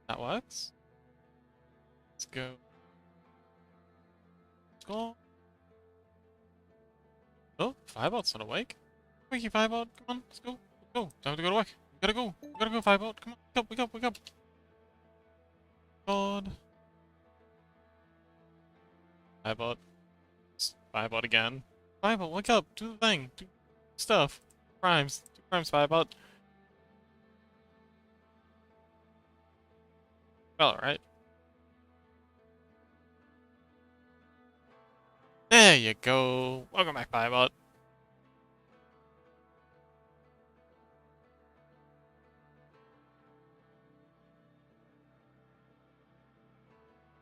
That works. Let's go. Let's go. Oh, Firebot's not awake. Wakey, Firebot. Come on, let's go. Let's go. Time to go to work. We gotta go. We gotta go, Firebot. Come on. Wake up, wake up, wake up. God. Firebot. Firebot again. Firebot, wake up. Do the thing. Do stuff. Crimes. Do crimes, Firebot. Alright. There you go. Welcome back, Firebot.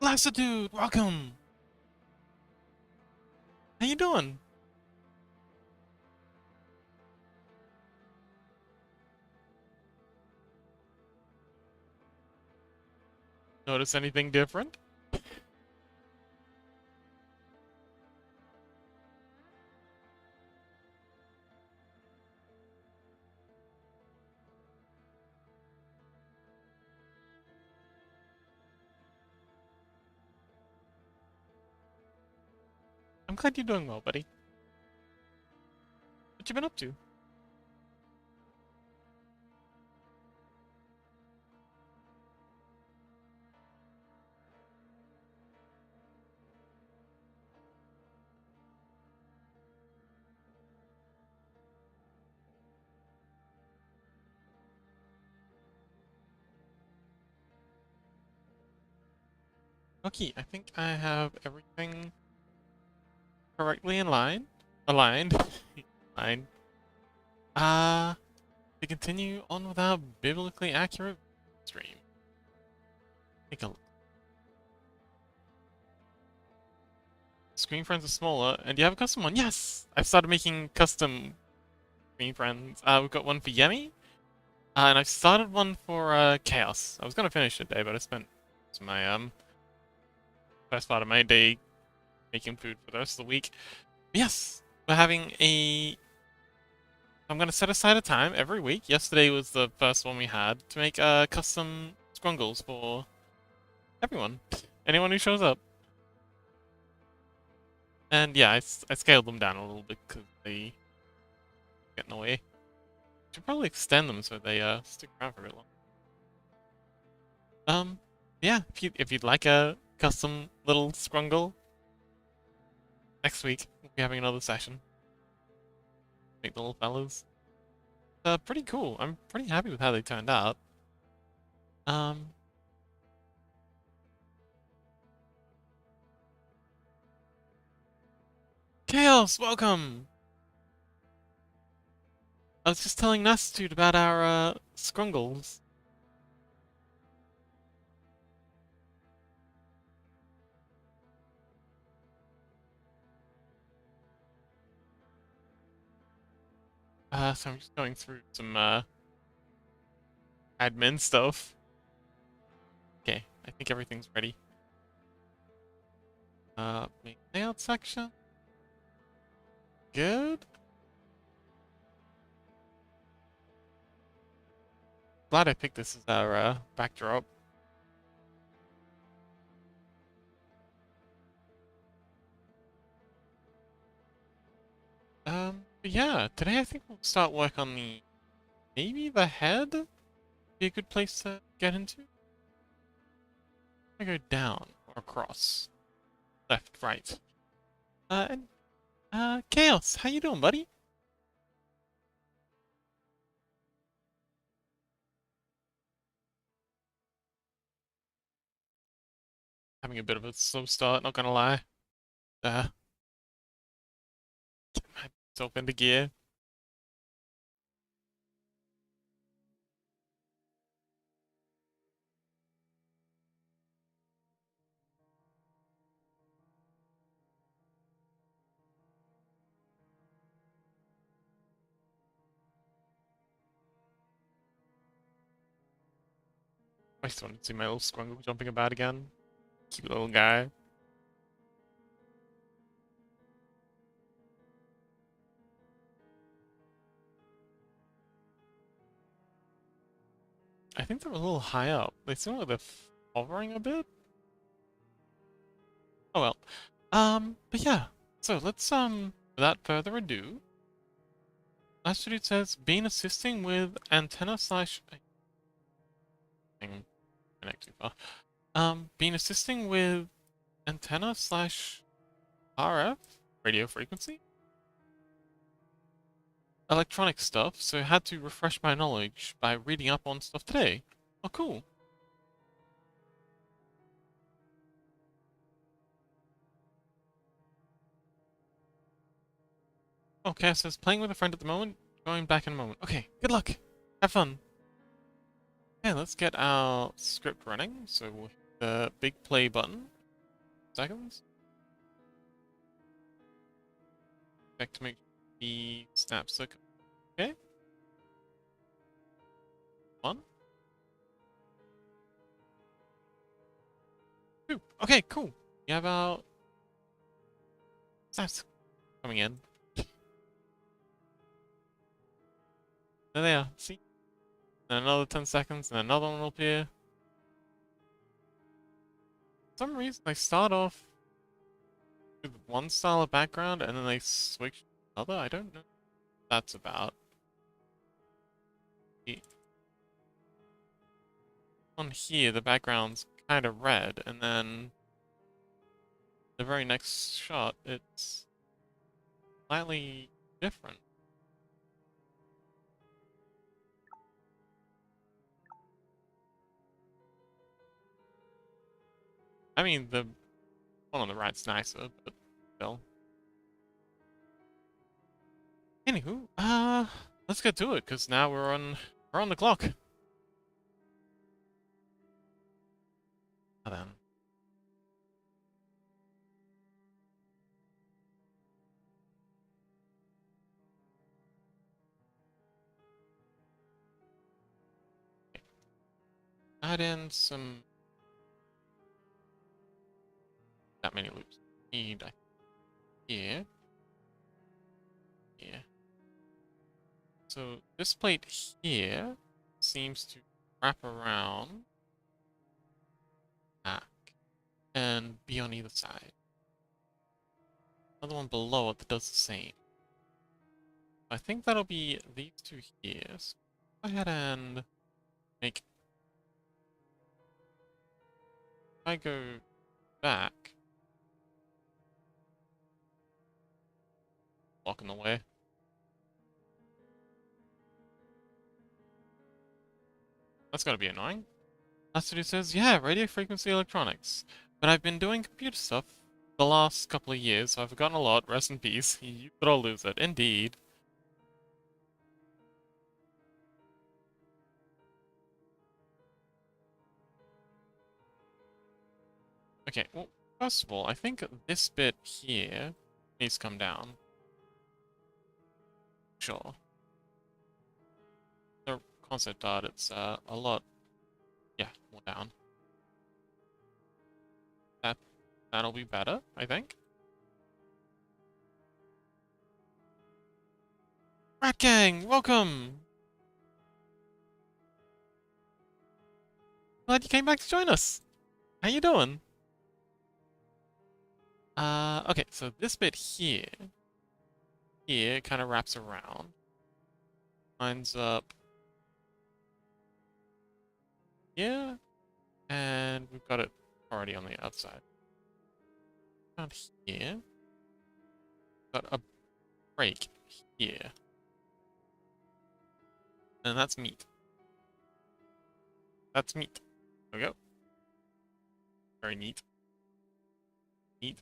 Lassitude, welcome. How you doing? Notice anything different? I'm glad you're doing well, buddy. What you been up to? Okay, I think I have everything correctly in line. Aligned. Aligned. To continue on with our biblically accurate stream. Take a look. Screen friends are smaller, and you have a custom one. Yes! I've started making custom screen friends. We've got one for Yemi, and I've started one for Chaos. I was gonna finish today, but I spent my first part of my day making food for the rest of the week. But yes, we're having a. I'm gonna set aside a time every week. Yesterday was the first one we had to make custom scrungles for everyone, anyone who shows up. And yeah, I scaled them down a little bit because they get in the way. Should probably extend them so they stick around for a bit long. Yeah, if you'd like a custom little scrungle, next week we'll be having another session. Make the little fellas. Pretty cool. I'm pretty happy with how they turned out. Um, Chaos, welcome! I was just telling Nastitude about our scrungles. So I'm just going through some admin stuff. Okay, I think everything's ready. Main layout section. Good. Glad I picked this as our backdrop. But yeah, today I think we'll start work on maybe the head? Be a good place to get into? I go down or across. Left, right. Chaos, how you doing, buddy? Having a bit of a slow start, not gonna lie. Get myself into gear. I just wanted to see my little scrungle jumping about again. Cute little guy. I think they're a little high up. They seem like they're hovering a bit. Oh well. But yeah. So let's, without further ado, last video says, been assisting with antenna slash... Connect too far. Been assisting with antenna slash RF, radio frequency, electronic stuff, so had to refresh my knowledge by reading up on stuff today. Oh, cool. Okay, it says playing with a friend at the moment, going back in a moment. Okay, good luck. Have fun. Okay, let's get our script running. So we'll hit the big play button. Seconds. Check to make the snaps are okay. One. Two. Okay, cool. We have our snaps coming in. There they are. See? And another 10 seconds, and another one will appear. For some reason, they start off with one style of background, and then they switch to another. I don't know what that's about. On here, the background's kind of red, and then the very next shot, it's slightly different. I mean, the one on the right's nicer, but still. Anywho, let's get to it, because now we're on the clock. Now then. Add in some... that many loops. Need, here. Here. So this plate here seems to wrap around back and be on either side. Another one below it that does the same. I think that'll be these two here. So go ahead and make... if I go back, blocking the way. That's gotta be annoying. That's what it says. Yeah, radio frequency electronics. But I've been doing computer stuff the last couple of years, so I've forgotten a lot. Rest in peace. You could all lose it. Indeed. Okay, well, first of all, I think this bit here needs to come down. Sure. The concept art, it's a lot, yeah, more down. That'll be better, I think. Rat Gang, welcome! Glad you came back to join us. How you doing? Okay, so this bit here kind of wraps around. Lines up here, and we've got it already on the outside. Down here, got a break here. And that's meat. That's meat. There we go. Very neat. Neat.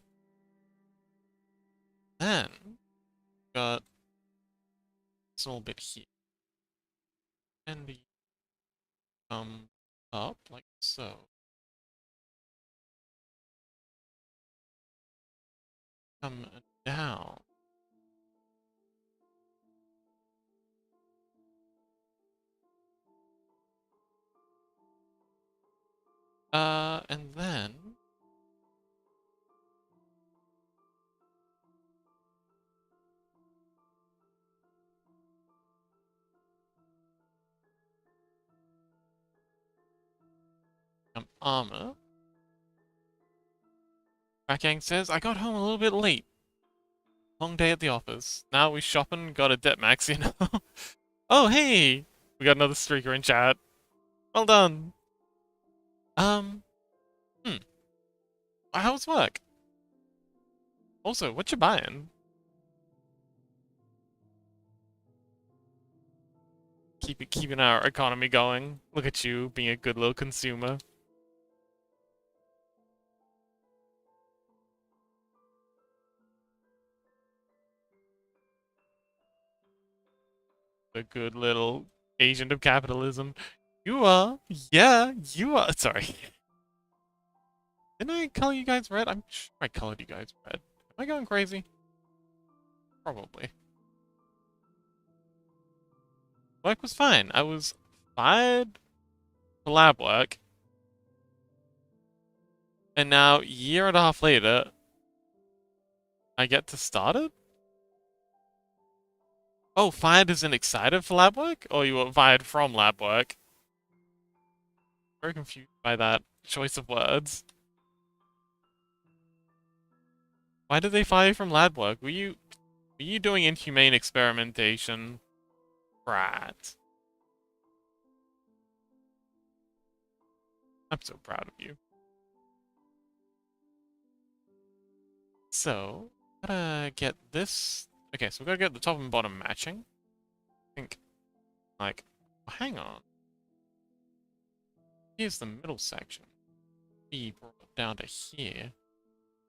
Then, got this little bit here. And we come up like so. Come down. And then Armor. Backgang says, I got home a little bit late. Long day at the office. Now we shopping, got a debt max, you know? Oh, hey! We got another streaker in chat. Well done. Um, hmm. How's work? Also, what you buying? Keeping our economy going. Look at you being a good little consumer. A good little agent of capitalism. You are. Yeah, you are. Sorry. Didn't I color you guys red? I'm sure I colored you guys red. Am I going crazy? Probably. Work was fine. I was fired for lab work. And now, a year and a half later, I get to start it? Oh, fired isn't excited for lab work? Or you were fired from lab work? Very confused by that choice of words. Why did they fire you from lab work? Were you doing inhumane experimentation? Right. I'm so proud of you. So, gotta get this. Okay, so we gotta get the top and bottom matching. I think, like, oh, hang on. Here's the middle section. Be brought down to here.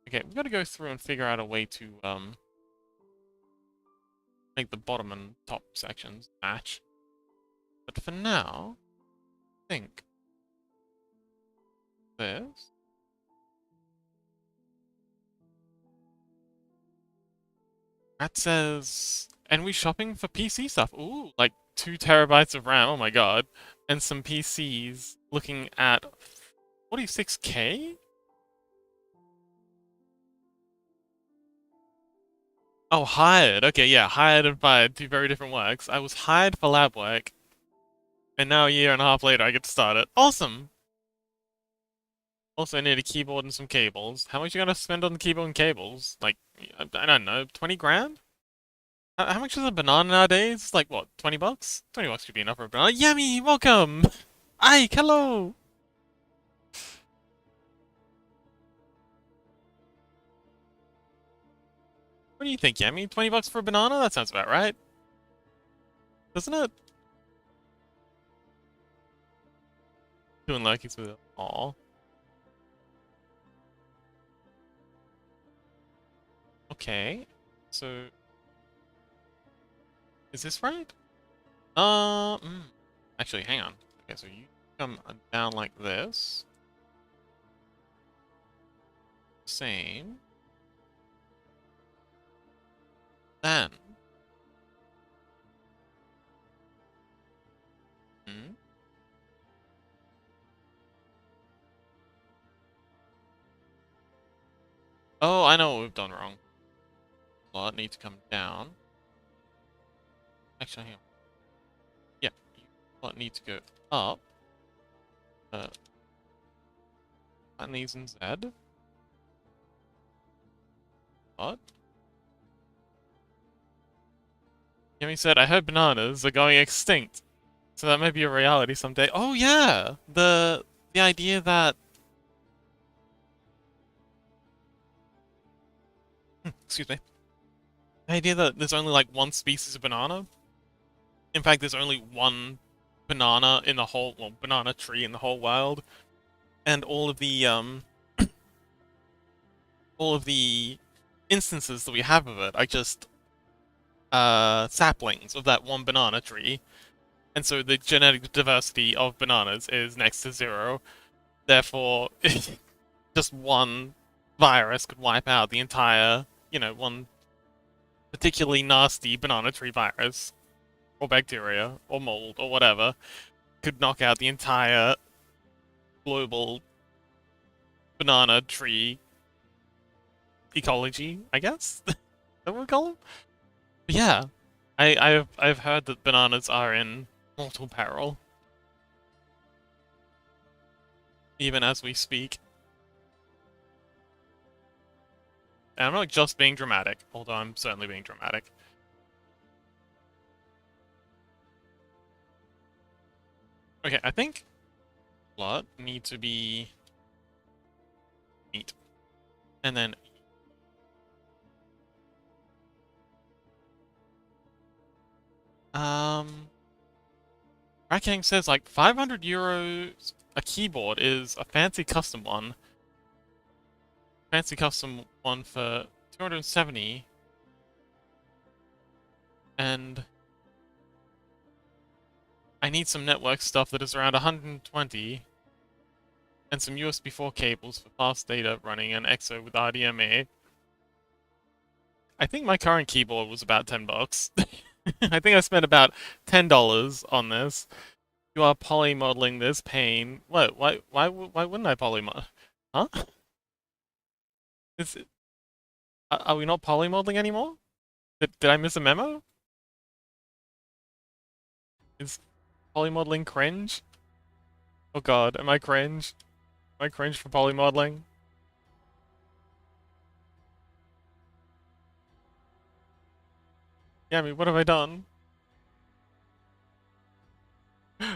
Okay, we gotta go through and figure out a way to, make the bottom and top sections match. But for now, I think this. That says, and we shopping for PC stuff. Ooh, like 2 terabytes of RAM, oh my god. And some PCs looking at 46K? Oh, hired. Okay, yeah, hired and fired, 2 very different works. I was hired for lab work, and now a year and a half later I get to start it. Awesome! Also, I need a keyboard and some cables. How much you gonna spend on the keyboard and cables? Like, I don't know, 20 grand? How much is a banana nowadays? Like, what, 20 bucks? 20 bucks should be enough for a banana. Yummy! Welcome! Ike, hello! What do you think, Yummy? 20 bucks for a banana? That sounds about right. Doesn't it? Doing lurkies with it. Aw. Okay. So... is this right? Actually, hang on. Okay, so you come down like this. Same. Then. Hmm? Oh, I know what we've done wrong. Slot needs to come down. Actually, hang on. Yeah, slot needs to go up. And these in Z. What? Yemi said, I heard bananas are going extinct. So that might be a reality someday. Oh yeah! The idea that... excuse me. The idea that there's only like one species of banana. In fact, there's only one banana in the whole, well, banana tree in the whole world. And all of the instances that we have of it are just saplings of that one banana tree. And so the genetic diversity of bananas is next to 0. Therefore, just one virus could wipe out the entire, you know, one particularly nasty banana tree virus, or bacteria, or mold, or whatever, could knock out the entire global banana tree ecology, I guess? Is that what we call them? But yeah, I've heard that bananas are in mortal peril. even as we speak. And I'm not just being dramatic, although I'm certainly being dramatic. Okay, I think blood need to be meat. And then Rackang says like 500 euros a keyboard is a fancy custom one. Fancy custom one for 270. And I need some network stuff that is around 120. And some USB 4 cables for fast data running an EXO with RDMA. I think my current keyboard was about 10 bucks. I think I spent about $10 on this. You are polymodeling this pain. What? Why wouldn't I polymod? Huh? Is it, are we not polymodeling anymore? Did I miss a memo? Is polymodeling cringe? Oh god, am I cringe? Am I cringe for polymodeling? Yami, what have I done?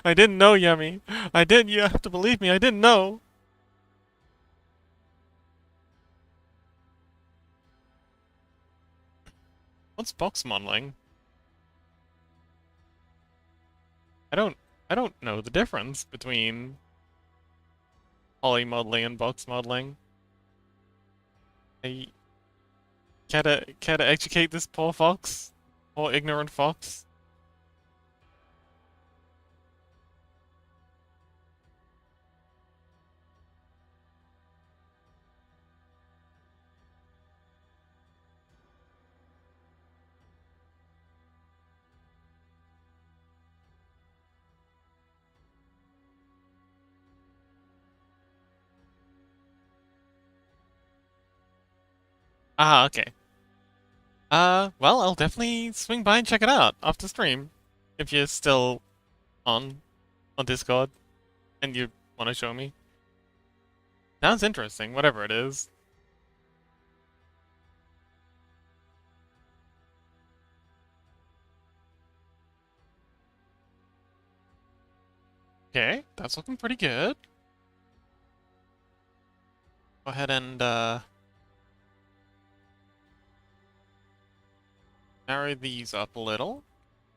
I didn't know, Yami. I didn't. You have to believe me. I didn't know. What's box modeling? I don't. I don't know the difference between polymodeling and box modeling. I care to educate this poor fox, poor ignorant fox. Ah, okay. Well, I'll definitely swing by and check it out after stream. If you're still on Discord and you want to show me. Sounds interesting, whatever it is. Okay, that's looking pretty good. Go ahead and narrow these up a little.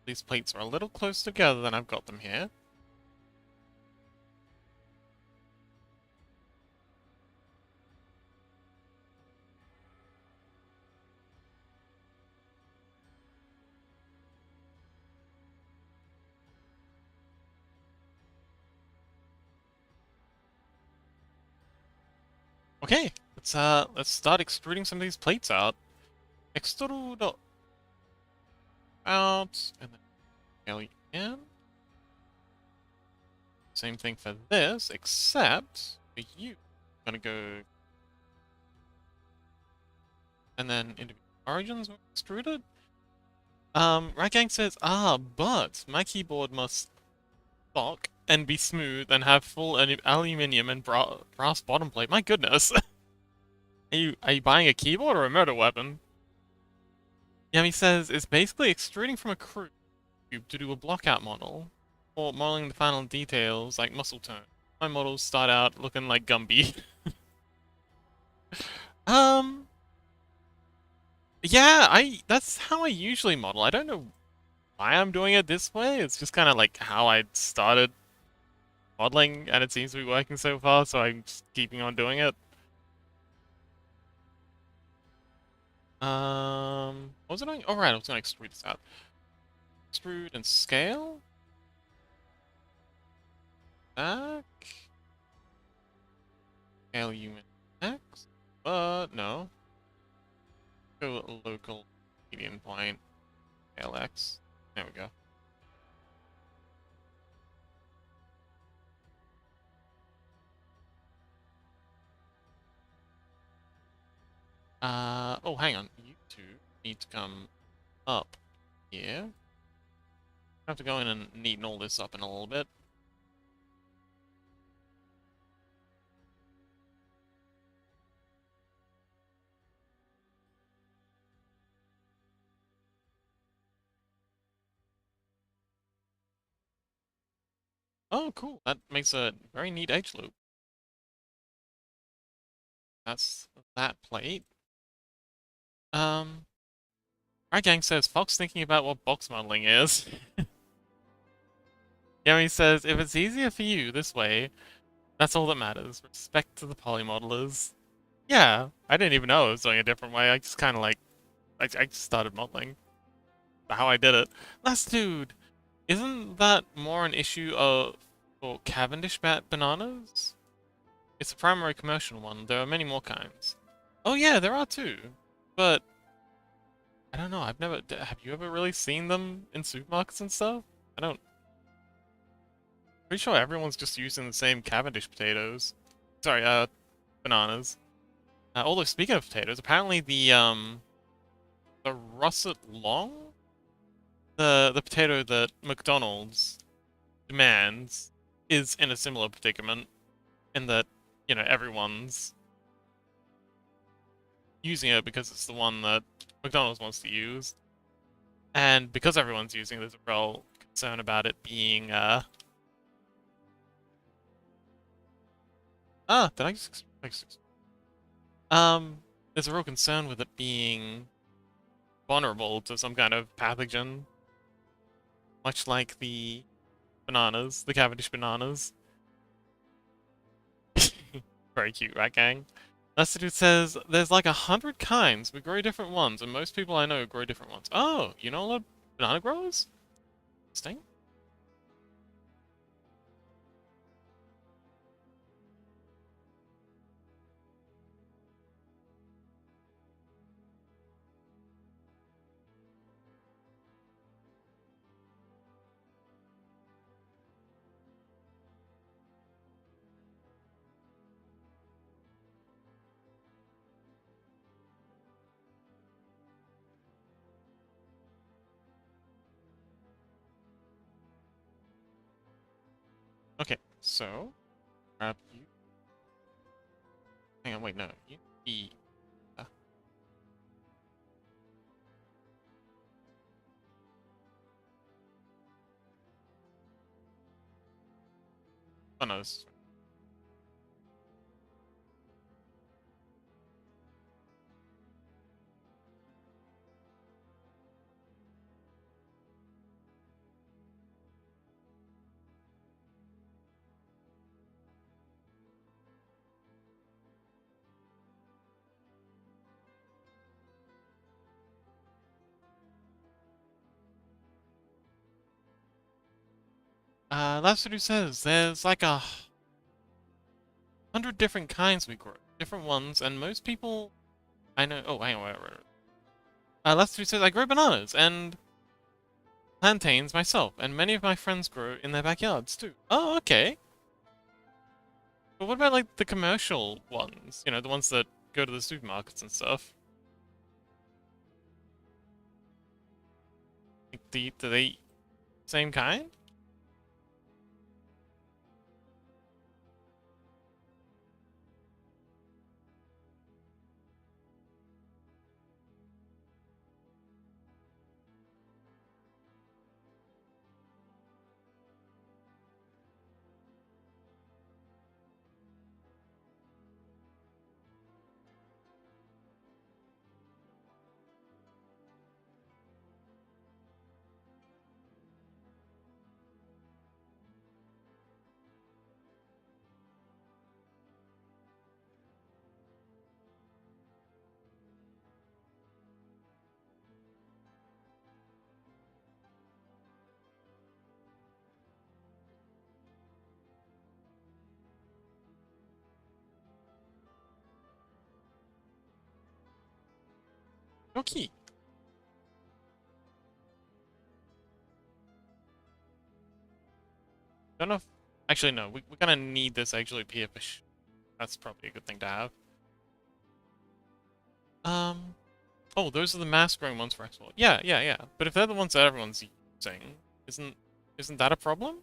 These plates are a little close together than I've got them here. Okay, let's start extruding some of these plates out. Extrude out, and then scale in. Same thing for this, except for you. I'm gonna go, and then individual origins were extruded. Ragang says, but my keyboard must stock and be smooth and have full aluminium and brass bottom plate. My goodness. Are you buying a keyboard or a murder weapon? Yami says it's basically extruding from a cube to do a blockout model, or modeling the final details like muscle tone. My models start out looking like Gumby. Yeah, that's how I usually model. I don't know why I'm doing it this way. It's just kind of like how I started modeling, and it seems to be working so far, so I'm just keeping on doing it. What was I doing? Oh, right, I was gonna extrude this out. Extrude and scale. Back. Scale human X. But no. Go local median point. Scale X. There we go. Oh, hang on. You two need to come up here. I have to go in and neaten all this up in a little bit. Oh, cool. That makes a very neat edge loop. That's that plate. Um, our gang says Fox thinking about what box modeling is. Yemi says, if it's easier for you this way, that's all that matters. Respect to the poly modelers. Yeah, I didn't even know I was doing a different way. I just kind of like, I just started modeling. How I did it. Last dude, isn't that more an issue of for Cavendish bat bananas? It's a primary commercial one. There are many more kinds. Oh yeah, there are too. But I don't know. I've never. Have you ever really seen them in supermarkets and stuff? I don't. Pretty sure everyone's just using the same Cavendish potatoes. Sorry, bananas. Although speaking of potatoes, apparently the russet long, the potato that McDonald's demands, is in a similar predicament in that everyone's using it because it's the one that McDonald's wants to use, and because everyone's using it, there's a real concern about it being did I just there's a real concern with it being vulnerable to some kind of pathogen, much like the bananas, the Cavendish bananas. Very cute, right, gang? That's the dude says, there's like 100 kinds. We grow different ones, and most people I know grow different ones. Oh, you know a lot of banana growers? Interesting. Okay, so grab you. Hang on, wait, no. You be. Oh no, this is that's what he says. There's like 100 different kinds we grow. Different ones, and most people I know. Oh, hang on, wait. That's what he says. I grow bananas and plantains myself, and many of my friends grow in their backyards too. Oh, okay. But what about like the commercial ones? You know, the ones that go to the supermarkets and stuff. Like do they same kind? Okay. Don't know if actually no. We're gonna need this actually here for that's probably a good thing to have. Um. Oh, those are the mass growing ones for export. Yeah, yeah, yeah. But if they're the ones that everyone's using, isn't isn't that a problem?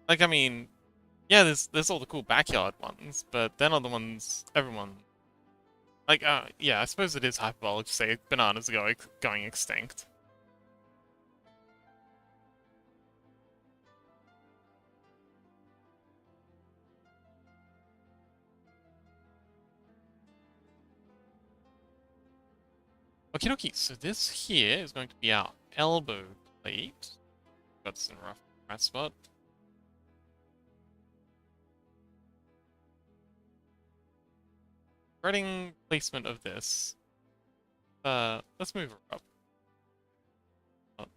Like, I mean, yeah, there's all the cool backyard ones, but they're not the ones everyone Like, yeah, I suppose it is hyperbolic to say bananas are going extinct. Okie dokie, so this here is going to be our elbow plate. Got this in a rough right spot. Threading placement of this. Let's move her up. Not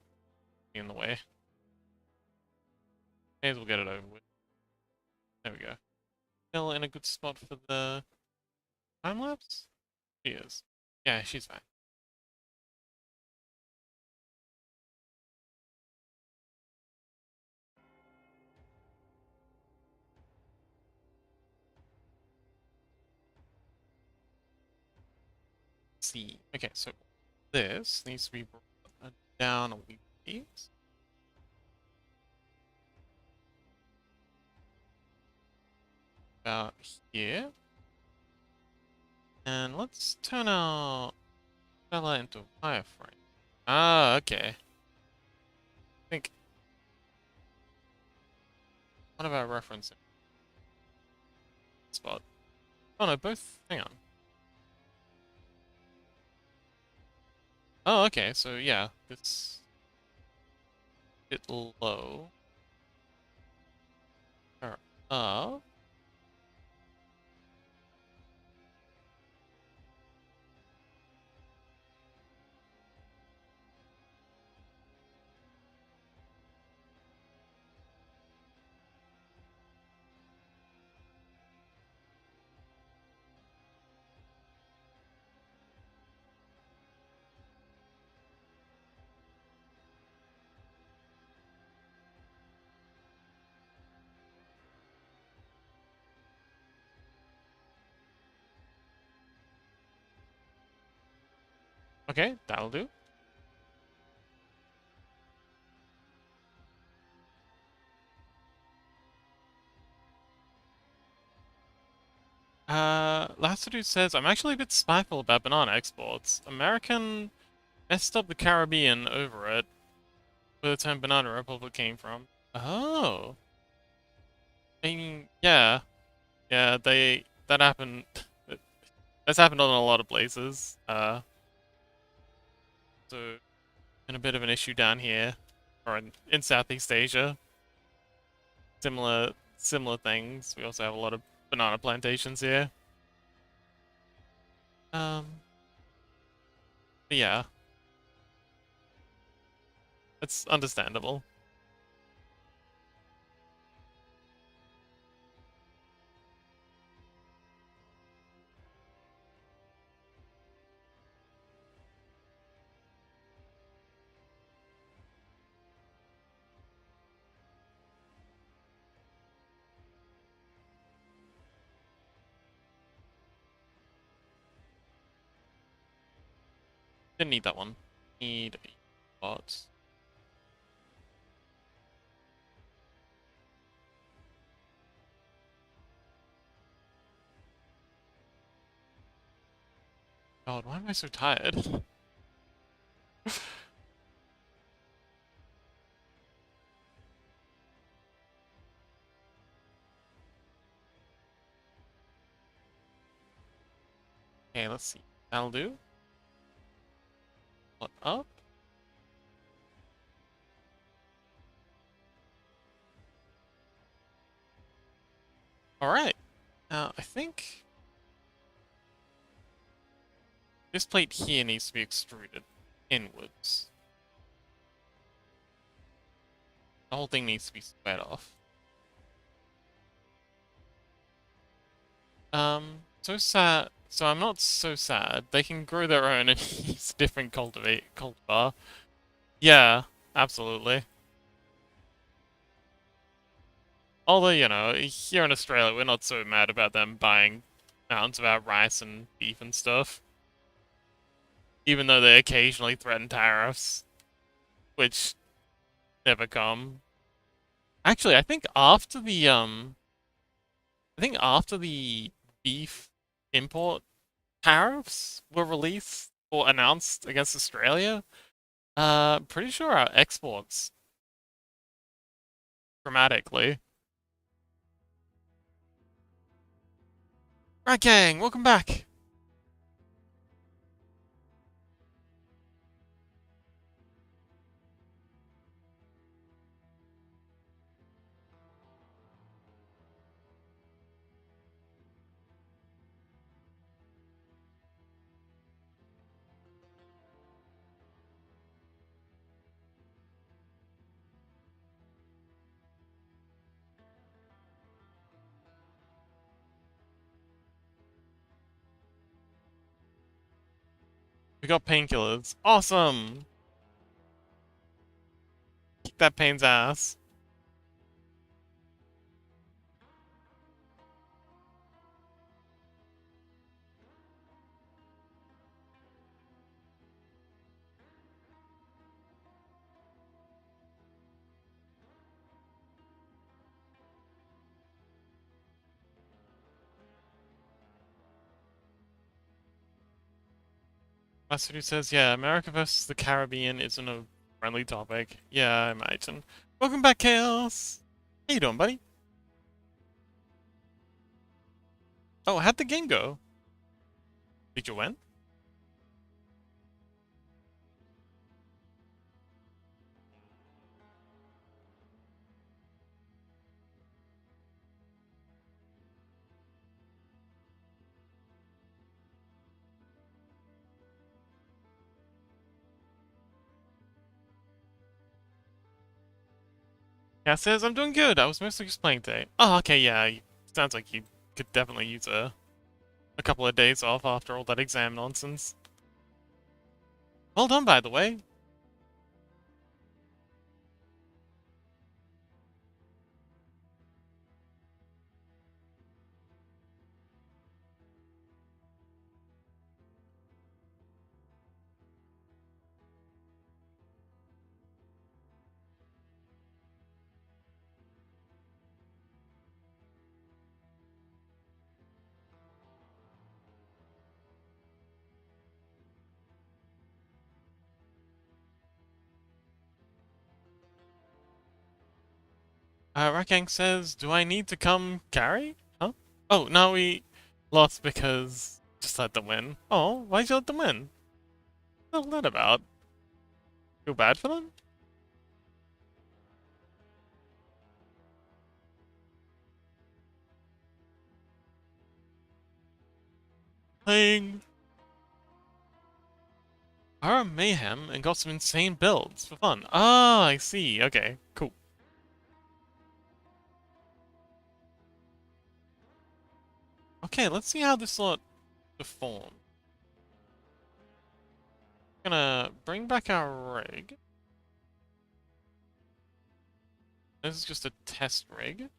in the way. May as well get it over with. There we go. Still in a good spot for the time lapse? She is. Yeah, she's fine. Let's see. Okay, so this needs to be brought down a wee bit. About here. And let's turn our fella into a wireframe. Ah, okay. I think one of our reference spot. Oh no, both. Hang on. Oh, okay. So yeah, this bit low. Or up. Okay, that'll do. Lassitude says, I'm actually a bit spiteful about banana exports. American messed up the Caribbean over it, where the term Banana Republic came from. Oh. I mean, yeah. Yeah, that happened. That's happened on a lot of places. So, been a bit of an issue down here, or in Southeast Asia. Similar things. We also have a lot of banana plantations here. But yeah, it's understandable. Didn't need that one. Need a bot. God, why am I so tired? Okay, let's see. That'll do. What up? Alright. Now, I think this plate here needs to be extruded inwards. The whole thing needs to be squared off. So sad. So I'm not so sad. They can grow their own and use different cultivar. Yeah, absolutely. Although, you know, here in Australia, we're not so mad about them buying mountains of our rice and beef and stuff. Even though they occasionally threaten tariffs, which never come. Actually, I think after the beef import tariffs were released or announced against Australia, pretty sure our exports dramatically. Right, gang, welcome back. We got painkillers. Awesome. Kick that pain's ass. Master who says, yeah, America versus the Caribbean isn't a friendly topic. Yeah, I imagine. Welcome back, Chaos. How you doing, buddy? Oh, how'd the game go? Did you win? Yeah, says, I'm doing good. I was mostly just playing today. Oh, okay, yeah. Sounds like you could definitely use a couple of days off after all that exam nonsense. Well done, by the way. Rakang says, do I need to come carry? Huh? Oh, no, we lost because just let them win. Oh, why'd you let them win? What's that about? Feel bad for them? Playing Horror Mayhem and got some insane builds for fun. Ah, I see. Okay, cool. Okay, let's see how this lot performs. Gonna bring back our rig. This is just a test rig.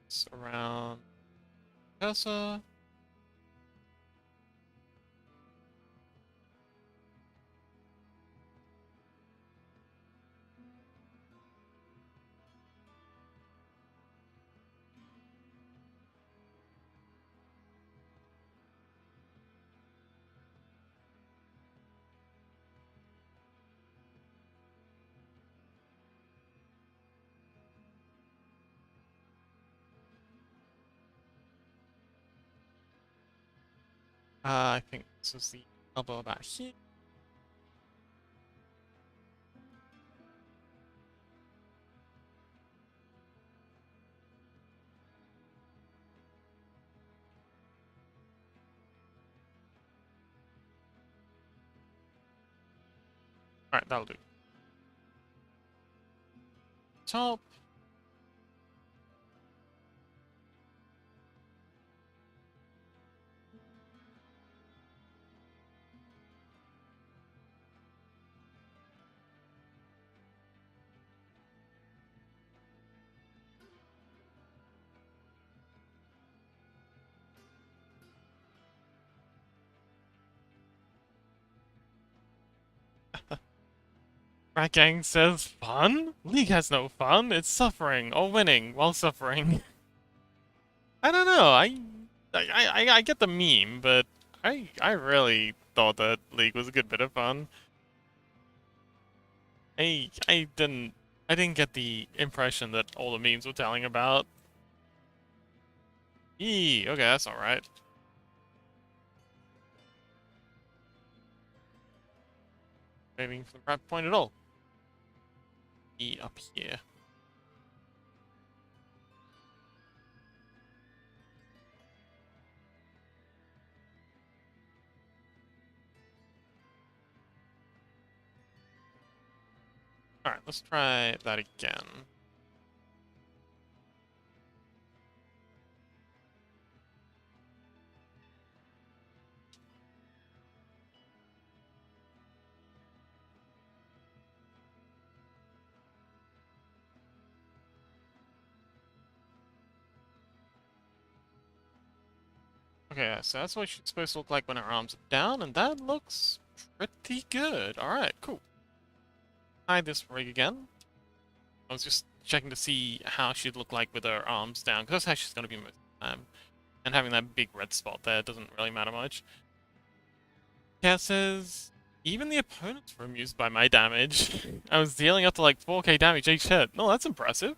It's around cursor. I think this is the elbow about here. Alright, that'll do. Top. Rat Gang says fun? League has no fun. It's suffering or winning while suffering. I don't know. I get the meme, but I really thought that League was a good bit of fun. I didn't get the impression that all the memes were telling about. Okay, that's alright. Aiming for the right point at all. Up here. Alright, let's try that again. Okay, so that's what she's supposed to look like when her arms are down, and that looks pretty good. Alright, cool. Hide this rig again. I was just checking to see how she'd look like with her arms down, because that's how she's going to be most of the time. And having that big red spot there doesn't really matter much. Cat says, even the opponents were amused by my damage. I was dealing up to like 4k damage each hit. No, that's impressive.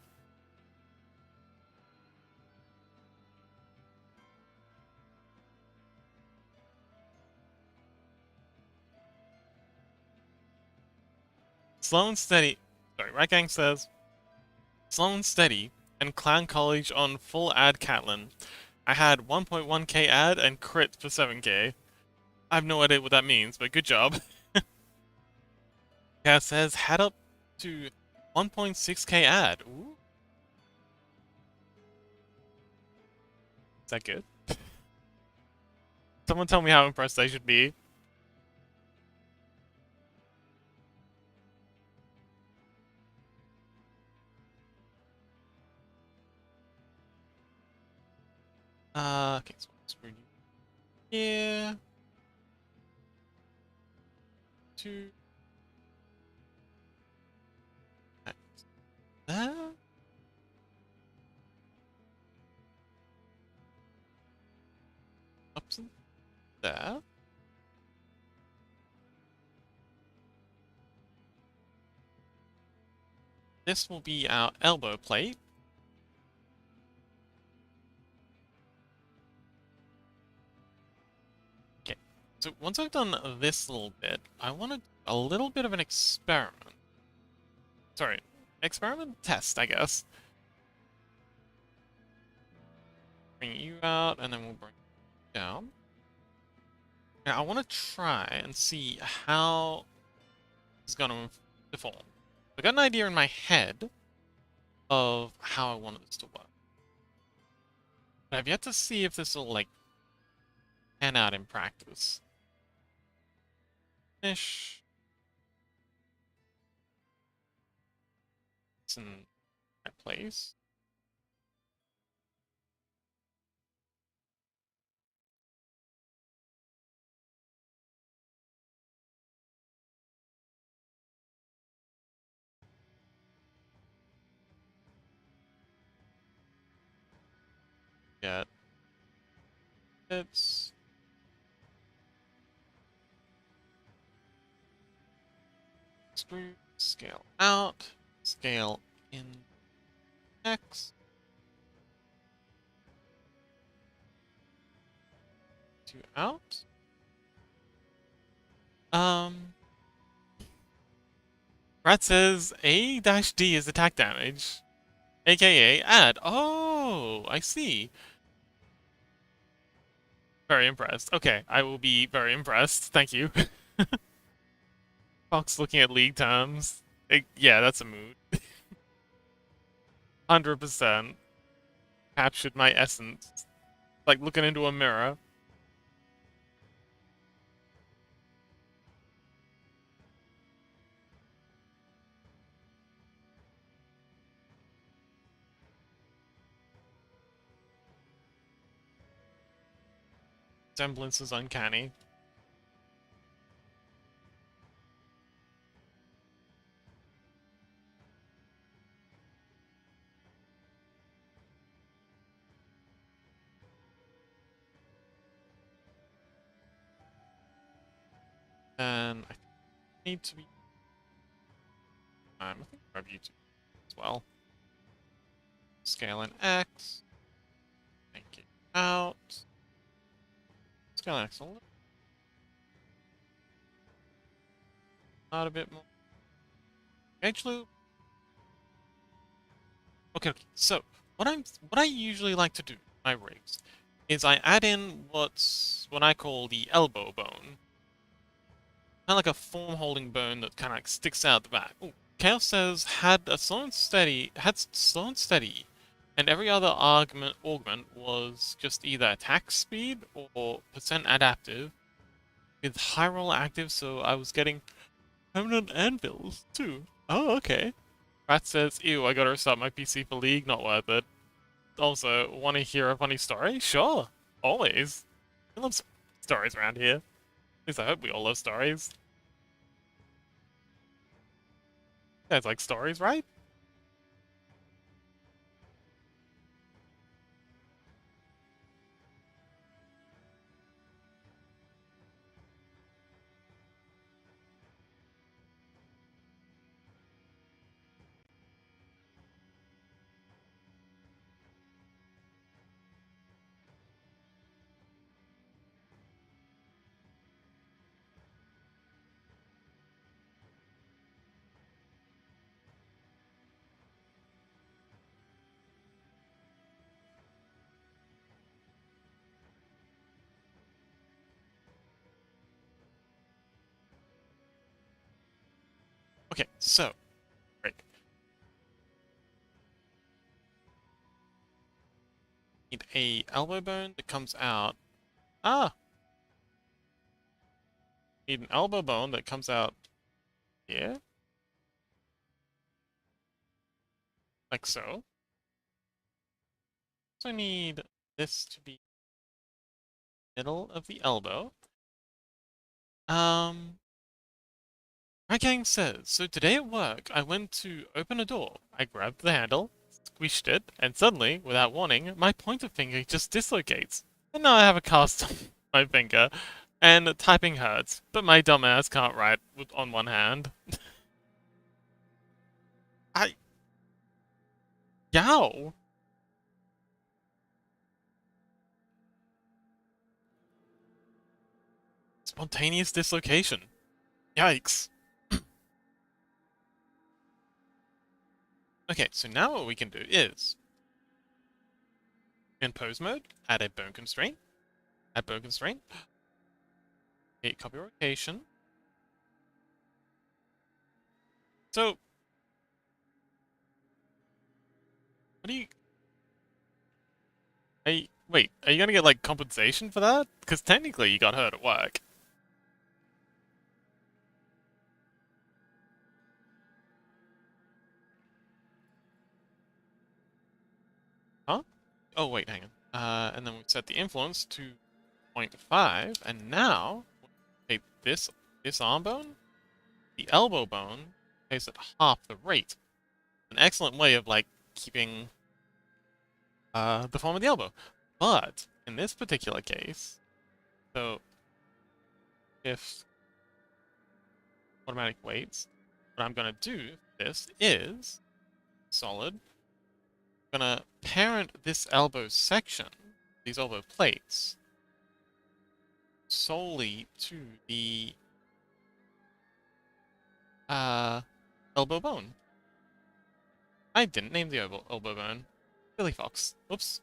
Slow and steady. Sorry, Rat Gang says, slow and steady, and Clown College on full ad Catlin. I had 1.1k ad and crit for 7k. I have no idea what that means, but good job. Cat says, had up to 1.6k ad. Ooh. Is that good? Someone tell me how impressed I should be. Okay, so let's bring you here. Two. There. Up to there. This will be our elbow plate. Okay, so once I've done this little bit, I want to do a little bit of an experiment. Sorry, experiment test, I guess. Bring you out, and then we'll bring you down. Now, I want to try and see how it's going to deform. I got an idea in my head of how I wanted this to work. But I've yet to see if this will, like, pan out in practice. Finish. It's in my place. Get it's screw, scale out, scale in X, to out. Rat says A-D is attack damage, aka add. Oh, I see. Very impressed. Okay, I will be very impressed. Thank you. Fox looking at league terms. Yeah, that's a mood. 100% captured my essence. Like looking into a mirror. Semblance is uncanny. Then I need to be. I think grab YouTube as well. Scale in X. Make it out. Scale in X a little. Not a bit more. Edge loop. Okay, okay. So what I usually like to do in my rigs is I add in what I call the elbow bone. Kind of like a form holding bone that kind of like sticks out the back. Ooh. Chaos says had slow and steady, and every other augment was just either attack speed or percent adaptive, with high roll active, so I was getting permanent anvils too. Oh, okay. Rat says, ew, I gotta restart my PC for League, not worth it. Also, wanna hear a funny story? Sure. Always. I love stories around here. At least I hope we all love stories. You guys like stories, right? Okay, so, right. Need a elbow bone that comes out. Ah! Need an elbow bone that comes out here. Like so. So I need this to be middle of the elbow. My gang says, so today at work, I went to open a door. I grabbed the handle, squished it, and suddenly, without warning, my pointer finger just dislocates. And now I have a cast on my finger, and typing hurts, but my dumbass can't write on one hand. I... Yow! Spontaneous dislocation. Yikes. Okay, so now what we can do is, in pose mode, add a bone constraint, hit copy rotation. So, what do you... wait, are you gonna get, like, compensation for that? Because technically you got hurt at work. Huh? Oh, wait, hang on. And then we set the influence to 0.5, and now, take this arm bone, the elbow bone, place at half the rate. An excellent way of, like, keeping, the form of the elbow. But, in this particular case, so, if automatic weights, what I'm gonna do for this is, solid, gonna parent this elbow section, these elbow plates, solely to the elbow bone. I didn't name the elbow bone. Billy Fox. Oops.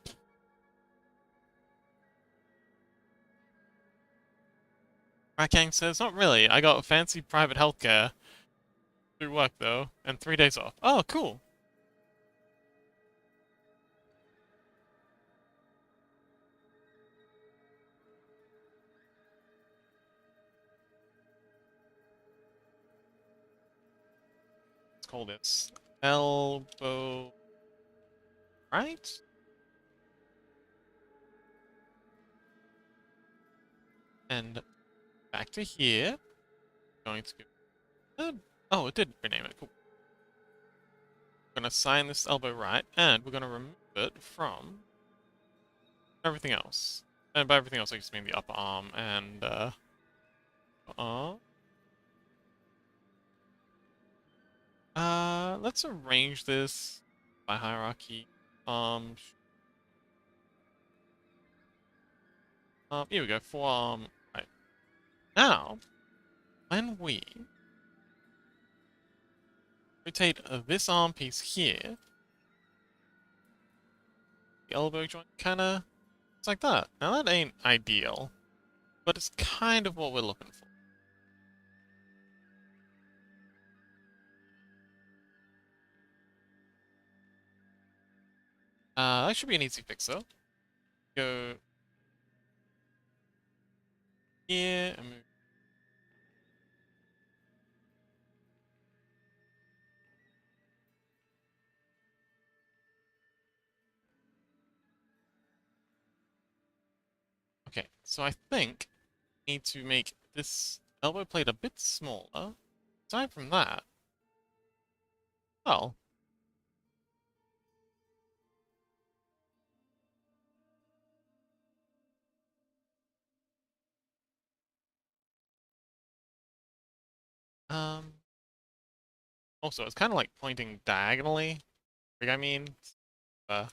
Rakang says, not really. I got fancy private healthcare through work though, and 3 days off. Oh, cool. Let's call this elbow right. And back to here. Going to go. Oh, it did rename it. Cool. We're gonna assign this elbow right, and we're gonna remove it from everything else. And by everything else, I just mean the upper arm and arm. Let's arrange this by hierarchy. Here we go. Forearm. Right. Now, when we rotate this arm piece here, the elbow joint kinda, it's like that. Now that ain't ideal, but it's kind of what we're looking for. That should be an easy fix though. Go here and move. Okay, so I think I need to make this elbow plate a bit smaller. Aside from that, well, um, also it's kind of like pointing diagonally. Like I mean, uh,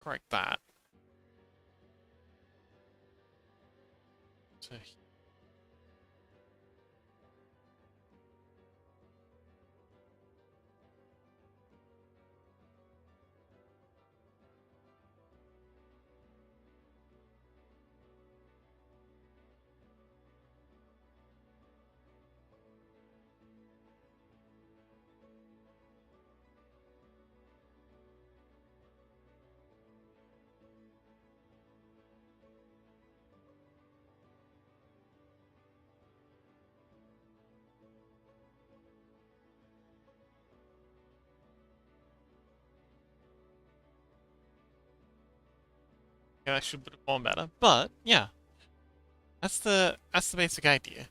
correct that. So yeah, that should perform better. But yeah, that's the basic idea.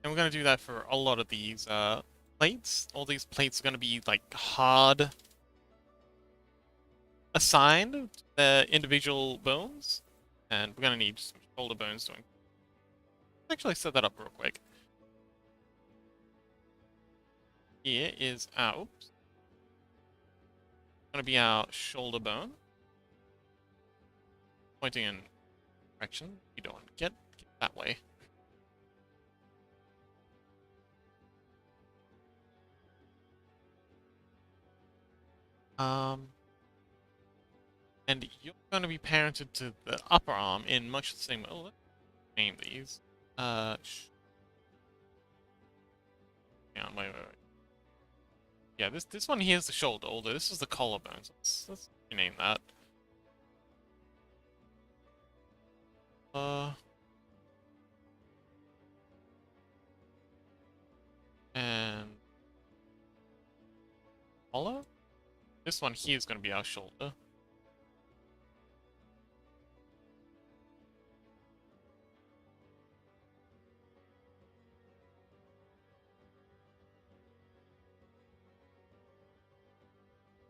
And we're gonna do that for a lot of these plates. All these plates are gonna be like hard assigned to their individual bones. And we're gonna need some shoulder bones doing. Actually set that up real quick. Here is our oops. Gonna be our shoulder bone. Pointing in direction. You don't want to get that way. And you're going to be parented to the upper arm in much the same way. Oh, let's name these. Hang on, wait. Yeah, this one here is the shoulder, although this is the collarbone. So let's rename that. And collar. This one here is going to be our shoulder.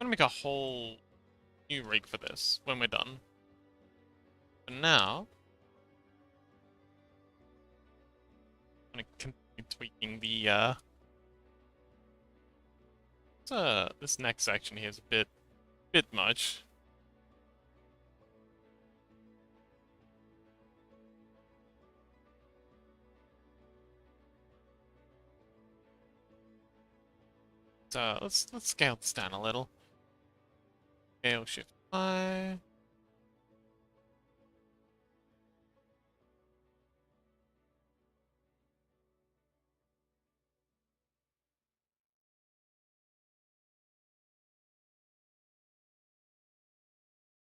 I'm gonna make a whole new rig for this when we're done. For now, I'm gonna continue tweaking the this next section here is a bit much. So let's scale this down a little. Scale shift I.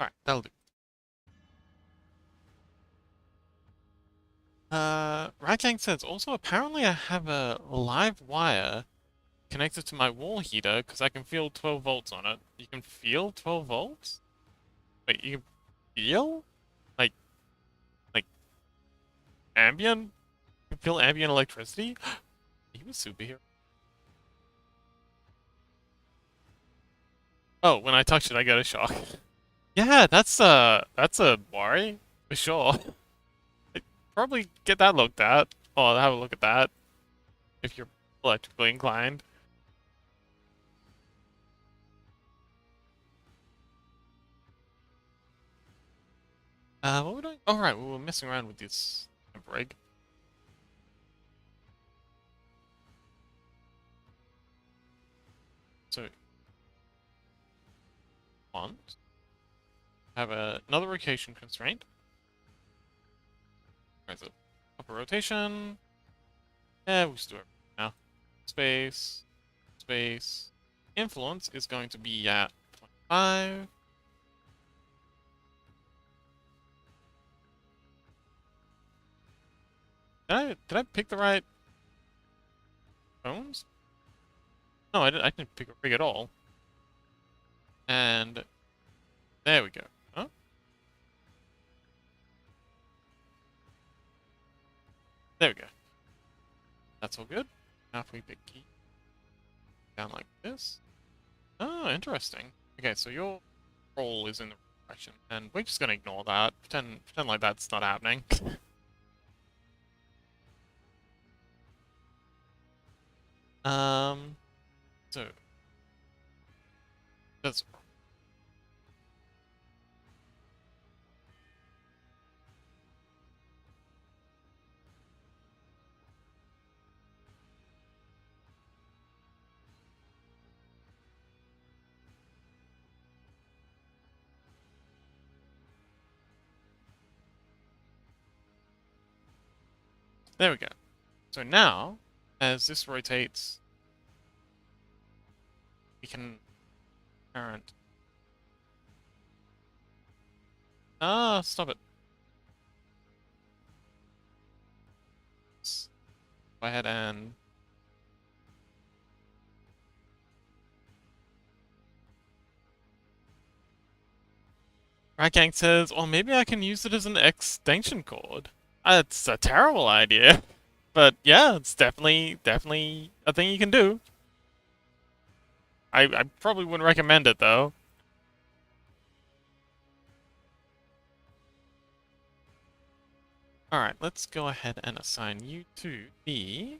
Alright, that'll do. Ragang says, also apparently I have a live wire connected to my wall heater because I can feel 12 volts on it. You can feel 12 volts? Wait, you can feel? Like, like, ambient? You can feel ambient electricity? Are you a superhero? Oh, when I touch it, I get a shock. Yeah, that's a worry, for sure. Probably get that looked at. Oh, have a look at that. If you're electrically inclined. What were we doing? Oh, right, we were messing around with this rig. So, want have another rotation constraint. Where's it? Upper rotation. Yeah, we'll just do it now. Space, space. Influence is going to be at 25. Did I pick the right tones? No, I didn't pick a rig at all. And there we go. Huh? There we go. That's all good. Now if we pick key down like this. Oh, interesting. Okay, so your roll is in the right direction, and we're just gonna ignore that. Pretend like that's not happening. um, so that's there we go. So now, as this rotates, we can current. Ah, stop it. Go ahead and Ragang says, or maybe I can use it as an extension cord. That's a terrible idea. But yeah, it's definitely a thing you can do. I probably wouldn't recommend it though. Alright, let's go ahead and assign you to the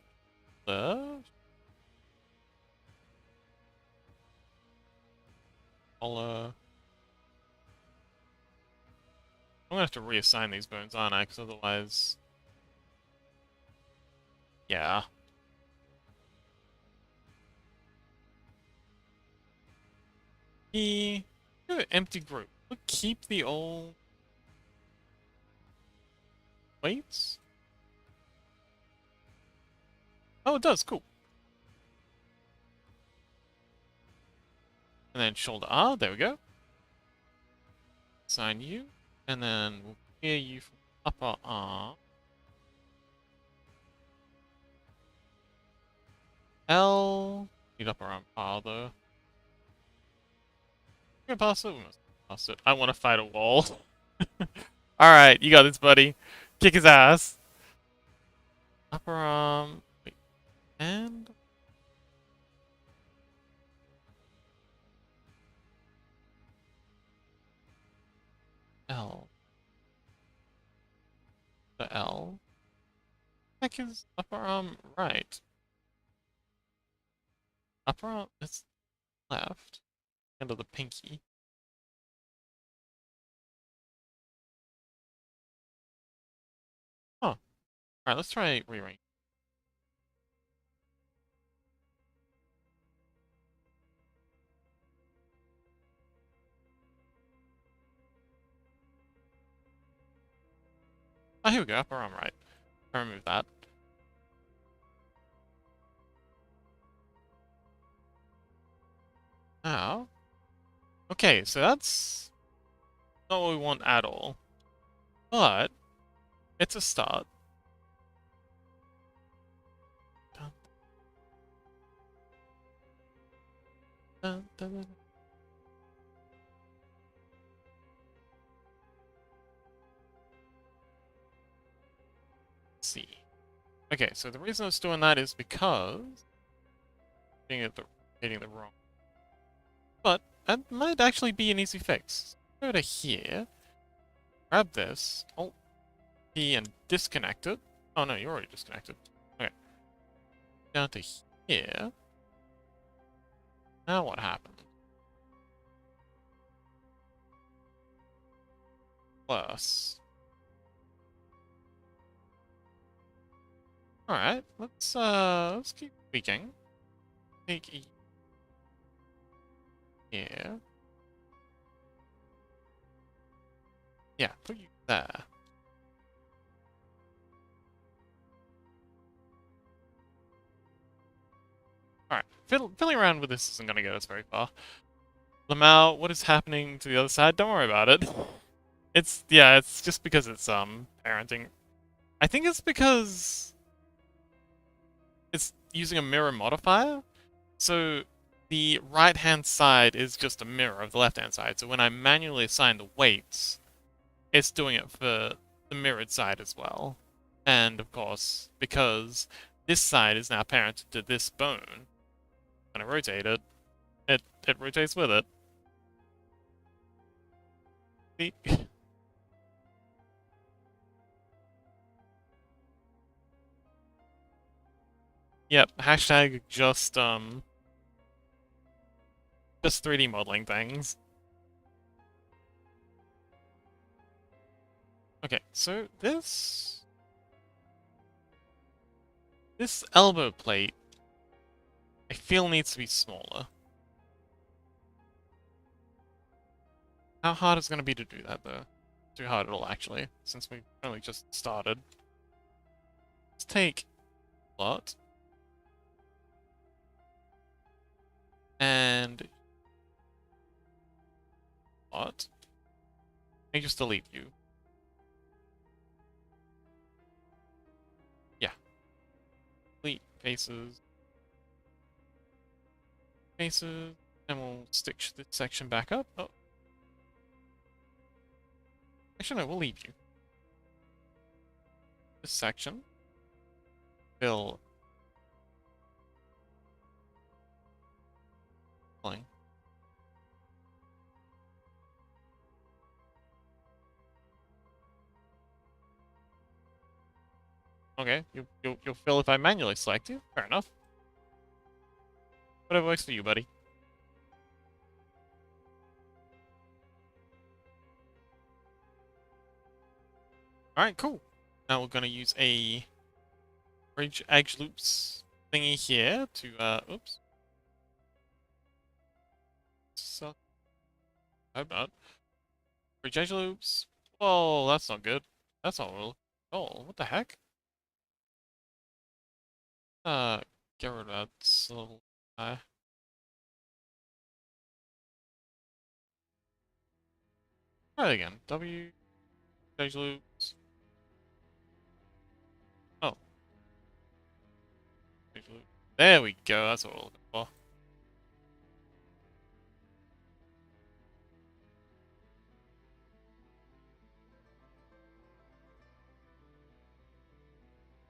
Polar. I'm gonna have to reassign these bones, aren't I? Because otherwise, yeah. The empty group. We'll keep the old weights. Oh, it does. Cool. And then shoulder R. There we go. Assign you, and then we'll clear you from upper arm. L. Need upper arm R though. We're gonna pass it. We must pass it. I want to fight a wall. All right, you got this, buddy. Kick his ass. Upper arm. Wait, and L. The L. Heck is upper arm right? Upper arm. It's left. Handle the pinky. Oh. All right. Let's try rearrange. Oh, here we go. Upper arm right. I remove that. Now. Okay, so that's not what we want at all. But it's a start. Dun, dun, dun, dun. Let's see. Okay, so the reason I was doing that is because hitting the wrong. But that might actually be an easy fix. Go to here, grab this, Alt P and disconnect it. Oh no, you're already disconnected. Okay. Down to here. Now what happened? worse. Alright, let's keep tweaking. Take E here. Yeah, put you there. Alright, fiddling around with this isn't gonna get us very far. Lamau, what is happening to the other side? Don't worry about it. It's just because it's, parenting. I think it's because it's using a mirror modifier. So the right-hand side is just a mirror of the left-hand side. So when I manually assign the weights, it's doing it for the mirrored side as well. And of course, because this side is now parented to this bone, when I rotate it, it rotates with it. See? Yep, hashtag just 3D modeling things. Okay, so this elbow plate, I feel needs to be smaller. How hard is it going to be to do that, though? Too hard at all, actually, since we've only just started. Let's take a lot. And... what? Let me just delete you. Yeah. Delete faces. Faces. And we'll stick this section back up. Oh. Actually, no, we'll leave you. This section. Fill. Filling. Okay, you'll fill if I manually select you. Fair enough. Whatever works for you, buddy. Alright, cool. Now we're gonna use a bridge edge loops thingy here to oops. So I hope not. Bridge edge loops. Whoa, that's not good. That's not real. Oh, what the heck? Get rid of that little guy. Try it again. W edge loops. Oh. Edge loop. There we go, that's what we're looking for.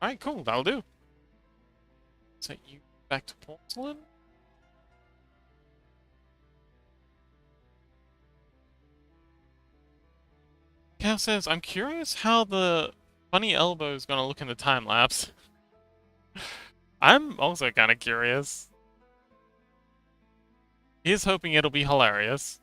Alright, cool, that'll do. Set you back to porcelain. Cal says, I'm curious how the funny elbow is gonna look in the time lapse. I'm also kind of curious. He's hoping it'll be hilarious.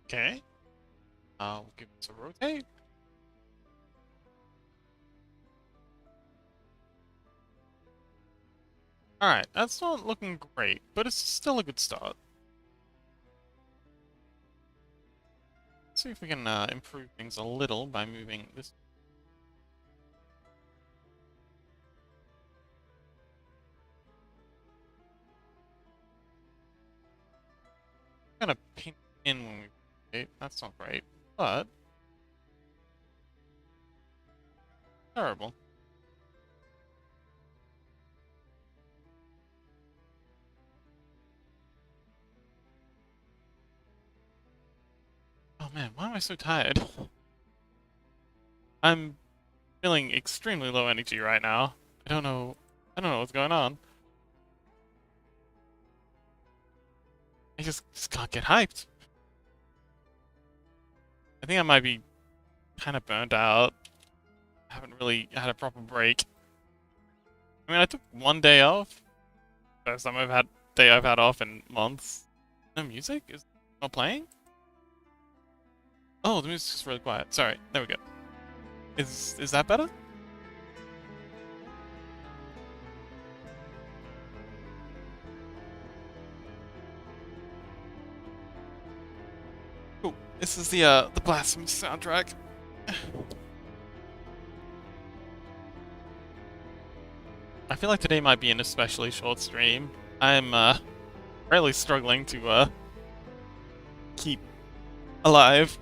Okay. I'll give it a rotate. Alright, that's not looking great, but it's still a good start. Let's see if we can improve things a little by moving this. Kind of paint in when we rotate. That's not great, but Terrible. Oh man, why am I so tired? I'm feeling extremely low energy right now. I don't know. I don't know what's going on. I just can't get hyped. I think I might be kind of burnt out. I haven't really had a proper break. I mean, I took one day off. First time I've had off in months. No music? Is it not playing? Oh, the music's just really quiet. Sorry. There we go. Is that better? Cool. This is the Blasphemous soundtrack. I feel like today might be an especially short stream. I'm really struggling to keep alive.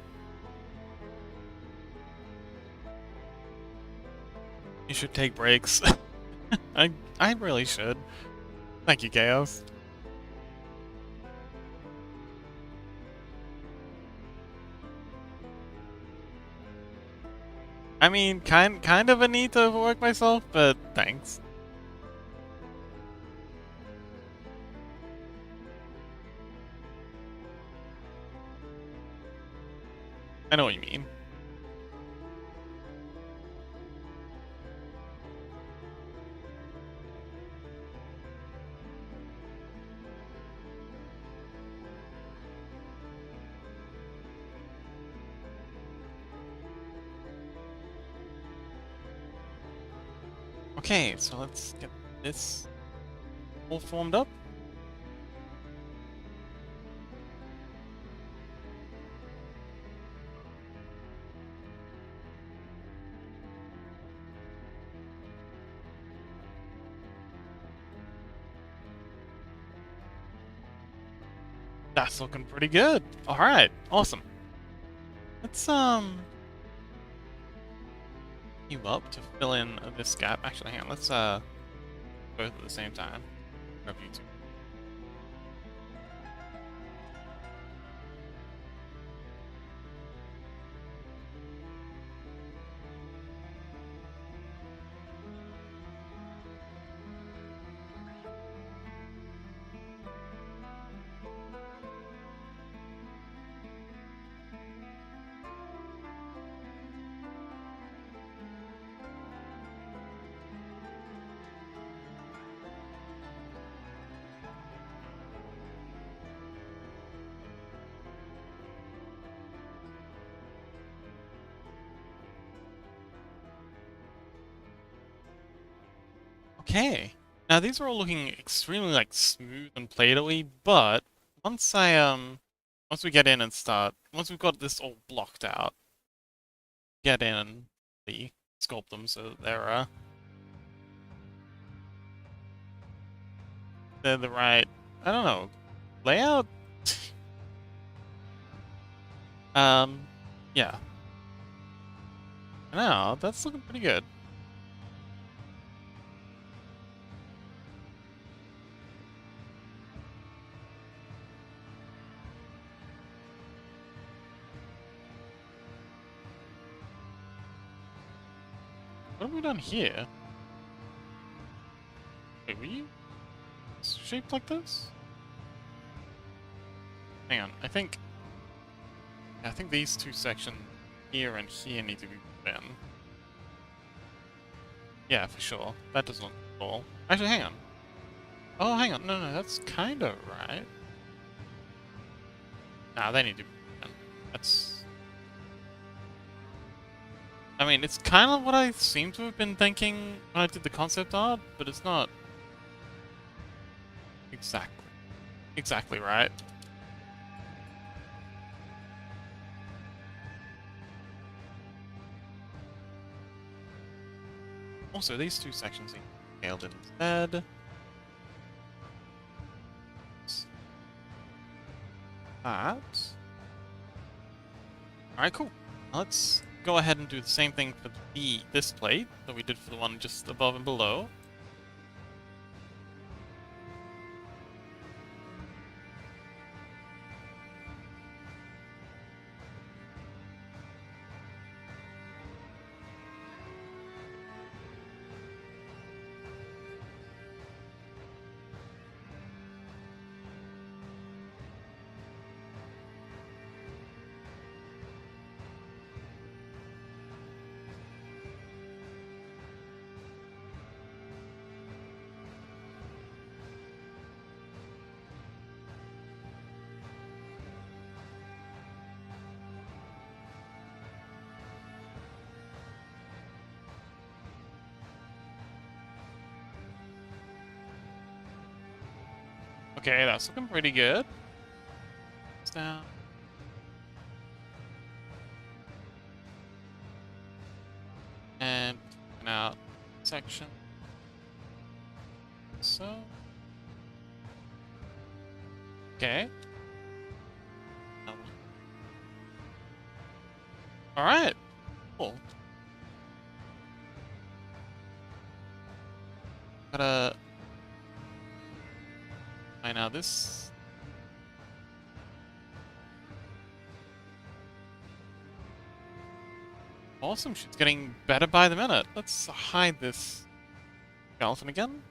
You should take breaks. I really should. Thank you, Chaos. I mean, kind of a need to overwork myself, but thanks. I know what you mean. Okay, so let's get this all formed up. That's looking pretty good. Alright, awesome. Let's you up to fill in this gap. Actually, hang on, let's both at the same time. Grab you two. Okay. Now these are all looking extremely like smooth and play-doh-y, but once once we get in and start, once we've got this all blocked out, get in and sculpt them so they're the right, I don't know, layout? Yeah. No, that's looking pretty good. What have we done here? Wait, were you shaped like this? Hang on, I think these two sections here and here need to be put in. Yeah, for sure. That doesn't look cool. Actually, hang on. Oh, hang on. No, that's kind of right. Nah, they need to be put in. That's... I mean, it's kind of what I seem to have been thinking when I did the concept art, but it's not exactly right. Also, these two sections need to be scaled instead. That. Alright, cool. Let's go ahead and do the same thing for this plate that we did for the one just above and below. Okay, that's looking pretty good. Down. And out section. So. Okay. Alright. Cool. Gotta. Right now, this. Awesome, she's getting better by the minute. Let's hide this skeleton again.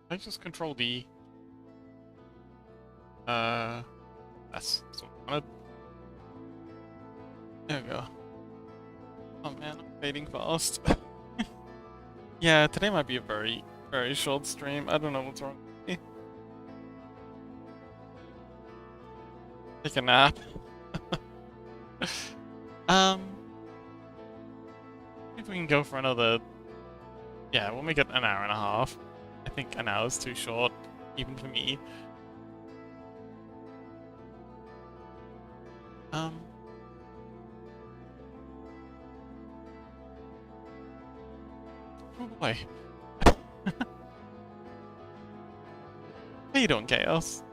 I just control D. That's what I wanted. There we go. Oh man, I'm fading fast. Yeah, today might be a very, very short stream. I don't know what's wrong with me. Take a nap. If we can go for another... Yeah, we'll make it an hour and a half. I think an hour is too short, even for me. Oh boy. How you doing, Chaos?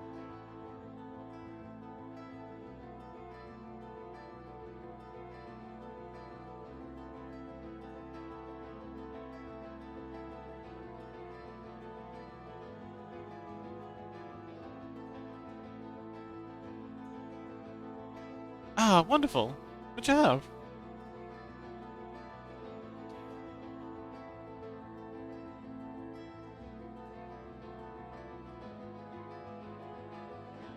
Ah, wonderful. What'd you have?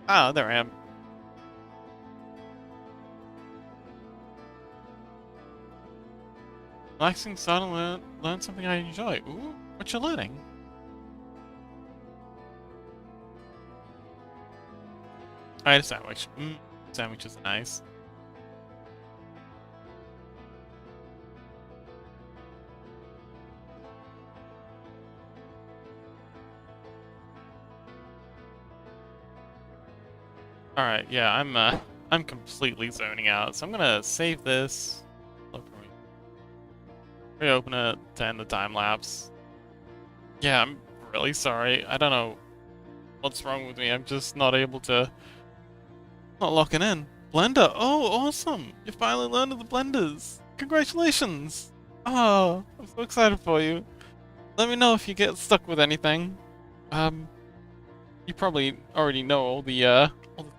Ah, there I am. Relaxing, start and learn something I enjoy. Ooh, what you learning? I had a sandwich. Sandwiches are nice. Alright, yeah, I'm completely zoning out, so I'm gonna save this. Reopen it to end the time lapse. Yeah, I'm really sorry. I don't know what's wrong with me. I'm just not able to... Not locking in. Blender! Oh, awesome! You finally learned of the blenders! Congratulations! Oh, I'm so excited for you. Let me know if you get stuck with anything. You probably already know all the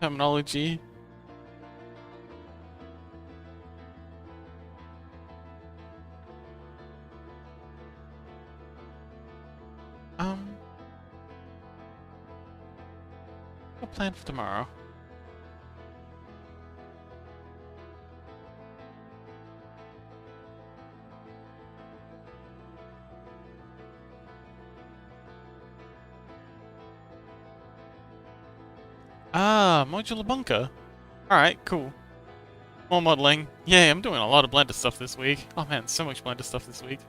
terminology. What plan for tomorrow? Ah, modular bunker. Alright, cool. More modeling. Yeah, I'm doing a lot of Blender stuff this week. Oh man, so much Blender stuff this week.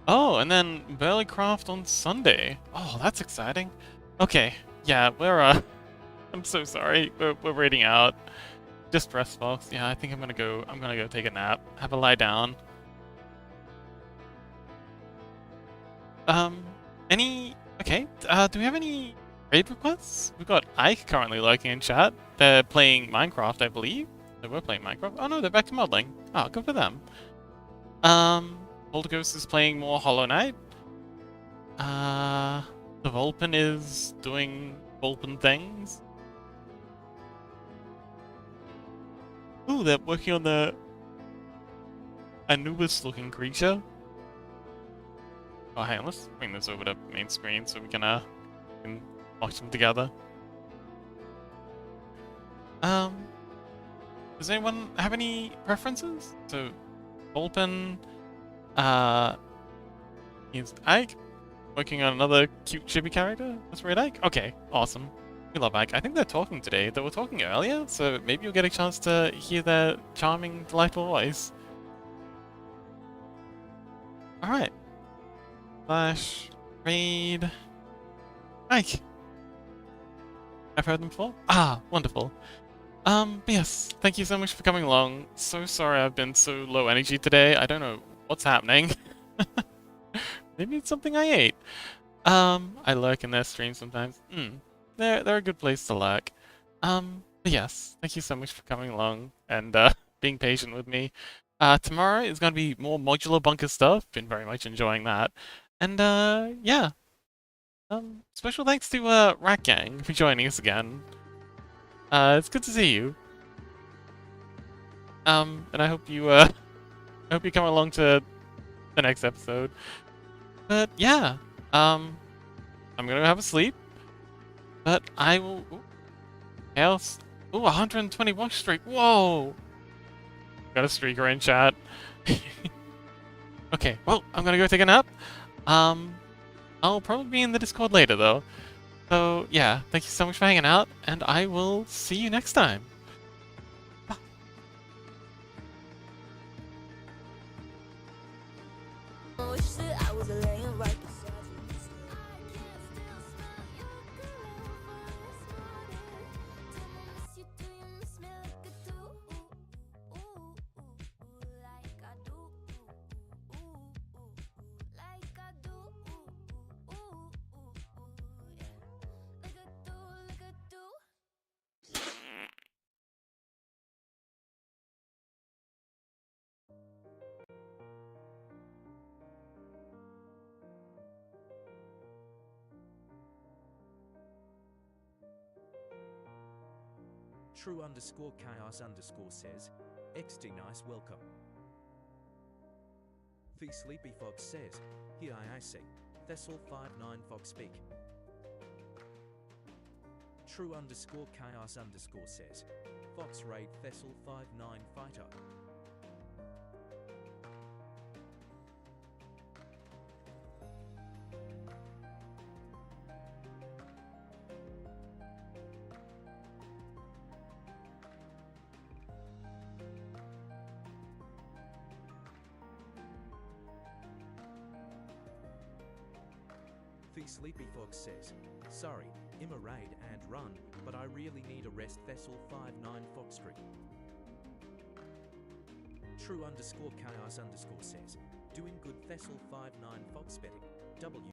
Oh, and then Barleycraft on Sunday. Oh, that's exciting. Okay, yeah, we're I'm so sorry. We're reading out. Just rest, folks. Yeah, I think I'm gonna go take a nap. Have a lie down. Um, okay, do we have any raid requests? We've got Ike currently lurking in chat. They're playing Minecraft, I believe. So we're playing Minecraft. Oh no, they're back to modeling. Oh, good for them. Polygons is playing more Hollow Knight. The Vulpin is doing Vulpin things. Ooh, they're working on the Anubis-looking creature. Oh, hang on, let's bring this over to main screen so we can watch them together. Does anyone have any preferences? So, Vulpin, is Ike working on another cute chibi character? That's right, Ike? Okay, awesome. We love Ike. I think they're talking today. They were talking earlier, so maybe you'll get a chance to hear their charming, delightful voice. Alright. Slash raid Ike. I've heard them before? Ah, wonderful. But yes, thank you so much for coming along. So sorry I've been so low energy today. I don't know what's happening. Maybe it's something I ate. I lurk in their streams sometimes. They're a good place to lurk. But yes, thank you so much for coming along and being patient with me. Tomorrow is going to be more modular bunker stuff. Been very much enjoying that. And yeah. Special thanks to Rat Gang for joining us again. It's good to see you. And I hope you I hope you come along to the next episode. But yeah, I'm gonna have a sleep. But I will. Else. Ooh, 120 watch streak. Whoa! Got a streaker in chat. Okay, well, I'm gonna go take a nap. I'll probably be in the Discord later though. So yeah, thank you so much for hanging out, and I will see you next time. True_chaos_ says, XD nice welcome. The Sleepy Fox says, here I see, Thessal59 Fox speak. True_chaos_ says, Fox raid Thessal59 fighter. The Sleepy Fox says, sorry, I'm a raid and run, but I really need a rest Thessal59 Fox Street. True_chaos_ says, doing good Thessal59 Fox betting. W